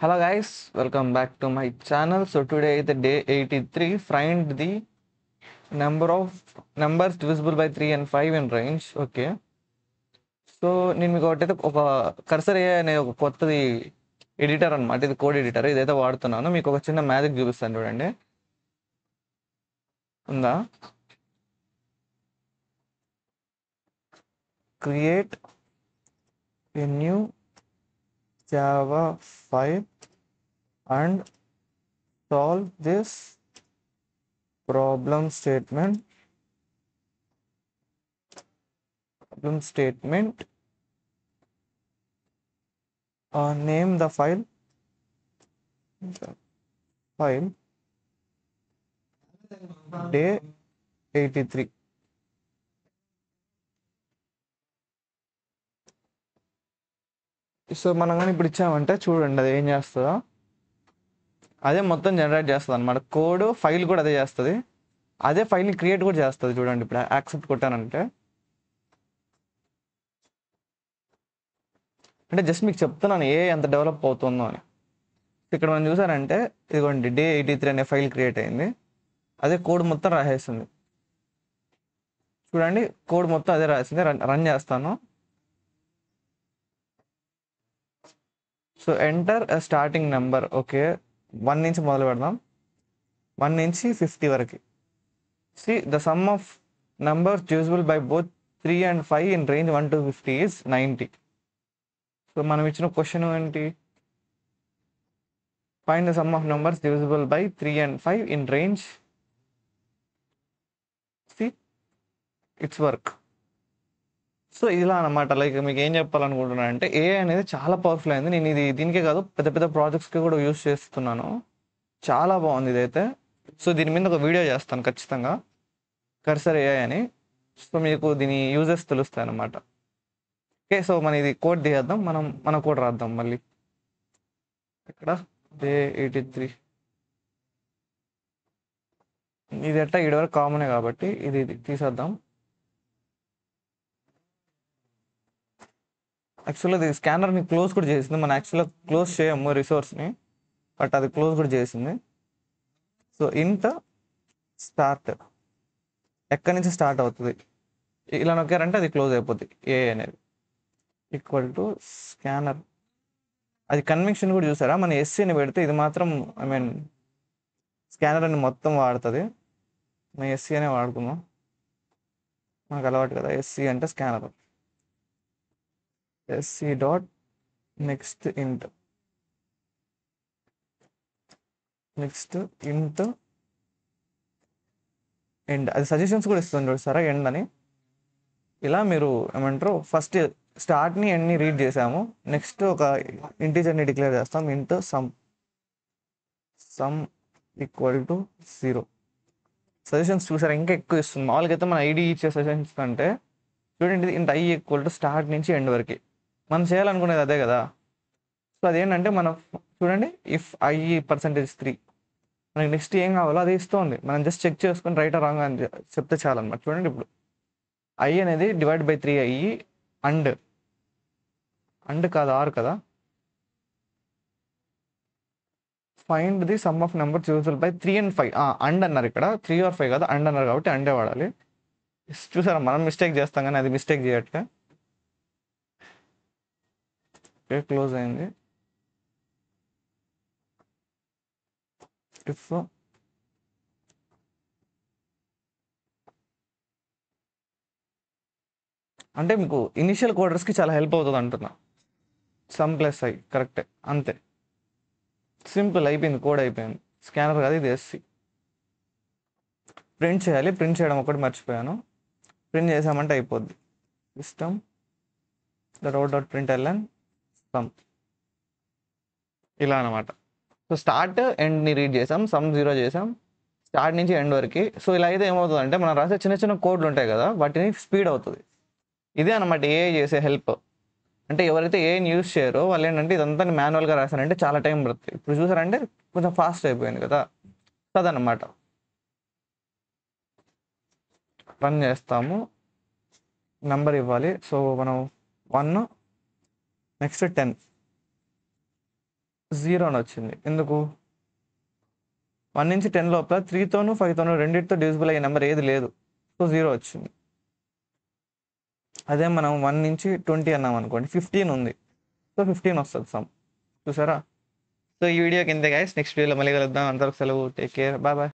Hello guys, welcome back to my channel. So today the day 83, find the number of numbers divisible by 3 and 5 in range. Okay. So నేను మీకు ఒకటైతే ఒక cursor ఏ అనే ఒక కొత్తది editor అనమాట. ఇది కోడ్ ఎడిటర్. ఇదైతే వాడుతున్నాను. మీకు ఒక చిన్న మ్యాజిక్ చూపిస్తాను చూడండి. ఉందా? Create a new Java file and solve this problem statement name the file day 83. So మనం కానీ ఇప్పుడు ఇచ్చామంటే చూడండి అది ఏం చేస్తుందో. అదే మొత్తం జనరేట్ చేస్తుంది అనమాట. కోడ్ ఫైల్ కూడా అదే చేస్తుంది. అదే ఫైల్ని క్రియేట్ కూడా చేస్తుంది. చూడండి ఇప్పుడు యాక్సెప్ట్ కొట్టానంటే, అంటే జస్ట్ మీకు చెప్తున్నాను ఏ ఎంత డెవలప్ అవుతుందో అని. ఇక్కడ మనం చూసారంటే ఇదిగోండి డే 83 అనే ఫైల్ క్రియేట్ అయింది. అదే కోడ్ మొత్తం రాసేస్తుంది. చూడండి కోడ్ మొత్తం అదే రాసింది. రన్ చేస్తాను. So enter starting number. Okay, 1 నుంచి మొదలు పెడదాం. 1 నుంచి 50 వరకు. See, the sum of numbers divisible by both 3 and 5 in range 1 to 50 is 90. So మనం ఇచ్చిన క్వశ్చన్ ఏంటి? Find the sum of numbers divisible by 3 and 5 in range. See, it's work. So ఇలా అనమాట. లైక్ మీకు ఏం చెప్పాలనుకుంటున్నాను అంటే ఏ అనేది చాలా పవర్ఫుల్ అయింది. నేను ఇది దీనికే కాదు పెద్ద పెద్ద ప్రాజెక్ట్స్కి కూడా యూస్ చేస్తున్నాను. చాలా బాగుంది ఇదైతే. సో దీని మీద ఒక వీడియో చేస్తాను ఖచ్చితంగా, కర్సర్ ఏఐ అని. సో మీకు దీని యూజెస్ తెలుస్తాయి అన్నమాట. ఓకే, సో మన ఇది కోడ్ తీసేద్దాం. మన కోడ్ రాద్దాం మళ్ళీ. ఇక్కడ డే 83 ఇది ఎట్లా ఇదివరకు కామనే కాబట్టి ఇది తీసేద్దాం. యాక్చువల్గా ఇది స్కానర్ని క్లోజ్ కూడా చేసింది. మనం యాక్చువల్గా క్లోజ్ చేయము రిసోర్స్ని, బట్ అది క్లోజ్ కూడా చేసింది. సో ఇంట్ స్టార్ట్ ఎక్కడి నుంచి స్టార్ట్ అవుతుంది ఇలా నొక్కారంటే అది క్లోజ్ అయిపోతుంది. ఏ అనేది ఈక్వల్ టు స్కానర్. అది కన్వెన్షన్ కూడా చూసారా? మన ఎస్సీని పెడితే ఇది మాత్రం స్కానర్ అని మొత్తం వాడుతుంది. మనం ఎస్సీ అనే వాడుకుందాం, మనకు అలవాటు కదా. ఎస్సీ అంటే స్కానర్. ఎస్సీ డాట్ నెక్స్ట్ ఇంట్ ఎండ్. అది సజెషన్స్ కూడా ఇస్తుంది చూసారా, ఎండ్ అని. ఇలా మీరు ఏమంటారు, ఫస్ట్ స్టార్ట్ని ఎండ్ని రీడ్ చేసాము. నెక్స్ట్ ఒక ఇంటీజర్ని డిక్లేర్ చేస్తాం. Into sum equal to 0. Suggestions చూసారా ఇంకా ఎక్కువ ఇస్తుంది. మామూలుగా అయితే మన ఐడి ఇచ్చే సజెషన్స్ కంటే చూడండి ఇంత ఐ ఈక్వల్ టు స్టార్ట్ నుంచి ఎండ్ వరకు. మనం చేయాలనుకునేది అదే కదా. సో అదేంటంటే మనం చూడండి ఇఫ్ ఐ %3 మనకి నెక్స్ట్ ఏం కావాలో అది ఇస్తుంది. మనం జస్ట్ చెక్ చేసుకుని రైట్ రాంగ్ అని చెప్తే చాలన్నమాట. చూడండి ఇప్పుడు ఐ అనేది డివైడ్ బై 3 అయ్యి అండ్ కాదు ఆర్ కదా. Find the some of number divisible by 3 and 5. And అన్నారు ఇక్కడ, 3 or 5 కదా, అండ్ అన్నారు కాబట్టి అండే వాడాలి. చూసారా మనం మిస్టేక్ చేస్తాం కానీ అది మిస్టేక్ చేయట్లే. ఓకే, క్లోజ్ అయింది. ఇఫ్ అంటే మీకు ఇనిషియల్ కోడర్స్కి చాలా హెల్ప్ అవుతుంది అంటున్నా. సమ్ ప్లస్ ఐ కరెక్టే, అంతే సింపుల్ అయిపోయింది. కోడ్ అయిపోయింది. స్కానర్ కాదు ఇది ఎస్సి. ప్రింట్ చేయాలి. ప్రింట్ చేయడం ఒకటి మర్చిపోయాను. ప్రింట్ చేసామంటే అయిపోద్ది. సిస్టమ్ .out.println సమ్ ఇలా అనమాట. సో స్టార్ట్ ఎండ్ని రీడ్ చేసాం, సమ్ 0 చేసాం, స్టార్ట్ నుంచి ఎండ్ వరకు. సో ఇలా అయితే ఏమవుతుంది అంటే మనం రాసే చిన్న చిన్న కోడ్లు ఉంటాయి కదా, వాటిని స్పీడ్ అవుతుంది. ఇదే అనమాట ఏఐ చేసే హెల్ప్. అంటే ఎవరైతే ఏఐని యూజ్ చేయరో వాళ్ళు ఏంటంటే ఇదంతా మాన్యువల్గా రాశారంటే చాలా టైం పడుతుంది. ఇప్పుడు చూసారంటే కొంచెం ఫాస్ట్ అయిపోయింది కదా. అదనమాట. రన్ చేస్తాము. నెంబర్ ఇవ్వాలి. సో మనం 1 నెక్స్ట్ 10 0 అని వచ్చింది. ఎందుకు? 1 నుంచి 10 లోపల 3తోనూ 5తోనూ రెండిటితో డివిజిబుల్ అయ్యే నెంబర్ ఏది లేదు. సో 0 వచ్చింది. అదే మనం 1 నుంచి 20 అన్నాం అనుకోండి, 15 ఉంది. సో 15 వస్తుంది సమ్. చూసారా? సో ఈ వీడియోకి ఇంతే గైస్. నెక్స్ట్ వీడియోలో మళ్ళీ కలుద్దాం. అంతవరకు సెలవు. Take care. Bye bye.